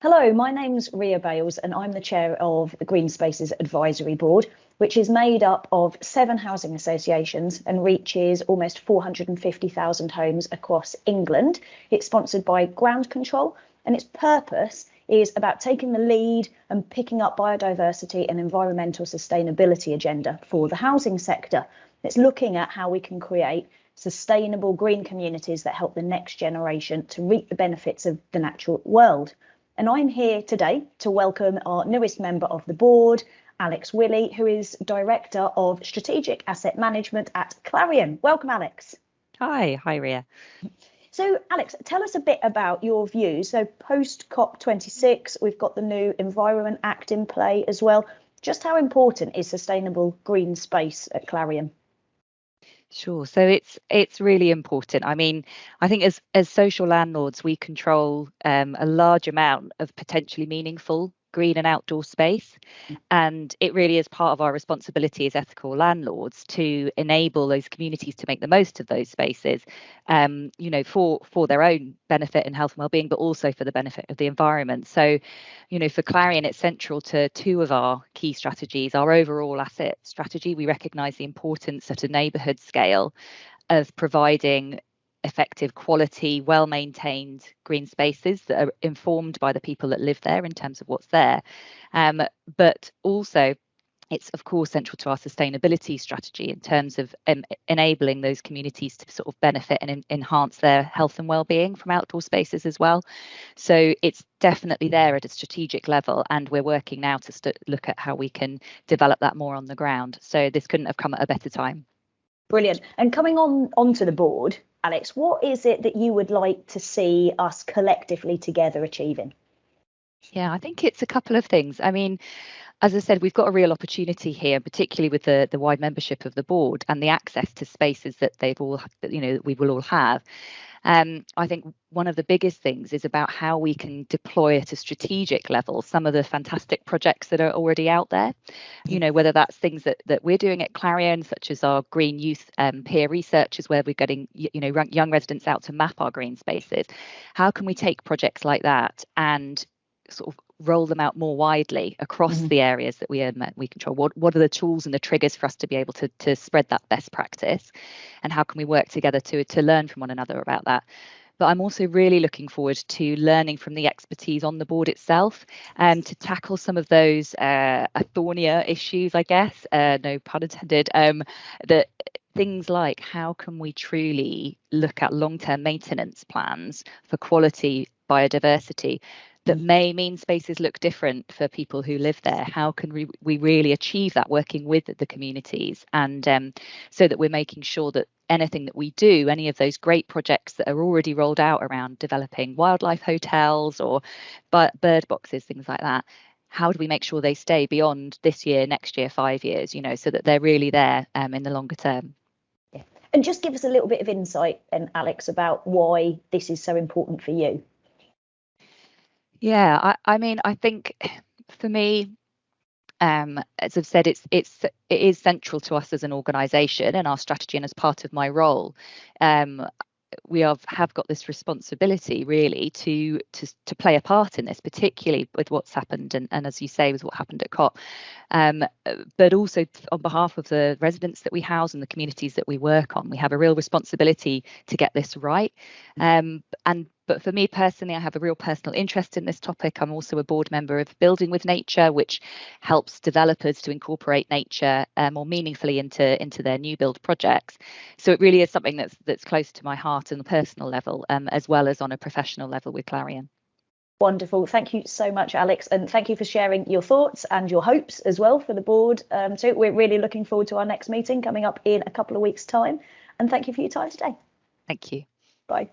Hello, my name's Ria Bales and I'm the chair of the Green Spaces Advisory Board, which is made up of 7 housing associations and reaches almost 450,000 homes across England. It's sponsored by Ground Control and its purpose is about taking the lead and picking up biodiversity and environmental sustainability agenda for the housing sector. It's looking at how we can create sustainable green communities that help the next generation to reap the benefits of the natural world. And I'm here today to welcome our newest member of the board, Alex Willey, who is Director of Strategic Asset Management at Clarion. Welcome, Alex. Hi, Ria. So, Alex, tell us a bit about your views. So, post COP26, we've got the new Environment Act in play as well. Just how important is sustainable green space at Clarion? Sure. So it's really important. I mean, I think as social landlords, we control a large amount of potentially meaningful green and outdoor space. And it really is part of our responsibility as ethical landlords to enable those communities to make the most of those spaces, for their own benefit and health and well-being, but also for the benefit of the environment. So, for Clarion, it's central to 2 of our key strategies. Our overall asset strategy, we recognise the importance at a neighbourhood scale of providing effective, quality, well-maintained green spaces that are informed by the people that live there in terms of what's there. But also, it's of course central to our sustainability strategy in terms of enabling those communities to sort of benefit and enhance their health and well-being from outdoor spaces as well. So it's definitely there at a strategic level, and we're working now to look at how we can develop that more on the ground. So this couldn't have come at a better time. Brilliant. And coming onto the board, Alex, what is it that you would like to see us collectively together achieving? Yeah, I think it's a couple of things. I mean, as I said, we've got a real opportunity here, particularly with the wide membership of the board and the access to spaces that we will all have. I think one of the biggest things is about how we can deploy at a strategic level some of the fantastic projects that are already out there, whether that's things that we're doing at Clarion, such as our green youth peer researchers, where we're getting young residents out to map our green spaces. How can we take projects like that and sort of roll them out more widely across the areas that we control? What are the tools and the triggers for us to be able to spread that best practice, and how can we work together to learn from one another about that? But I'm also really looking forward to learning from the expertise on the board itself and to tackle some of those thornier issues, I guess, no pun intended, that things like how can we truly look at long-term maintenance plans for quality biodiversity that may mean spaces look different for people who live there. How can we really achieve that working with the communities, and so that we're making sure that anything that we do, any of those great projects that are already rolled out around developing wildlife hotels or bird boxes, things like that, how do we make sure they stay beyond this year, next year, 5 years, so that they're really there in the longer term? Yeah. And just give us a little bit of insight, Alex, about why this is so important for you. Yeah, I mean, I think for me, as I've said, it is central to us as an organisation and our strategy, and as part of my role, we have got this responsibility really to play a part in this, particularly with what's happened and as you say, with what happened at COP, but also on behalf of the residents that we house and the communities that we work on. We have a real responsibility to get this right, but for me personally, I have a real personal interest in this topic. I'm also a board member of Building with Nature, which helps developers to incorporate nature more meaningfully into their new build projects. So it really is something that's close to my heart on a personal level, as well as on a professional level with Clarion. Wonderful. Thank you so much, Alex. And thank you for sharing your thoughts and your hopes as well for the board. So we're really looking forward to our next meeting coming up in a couple of weeks' time. And thank you for your time today. Thank you. Bye.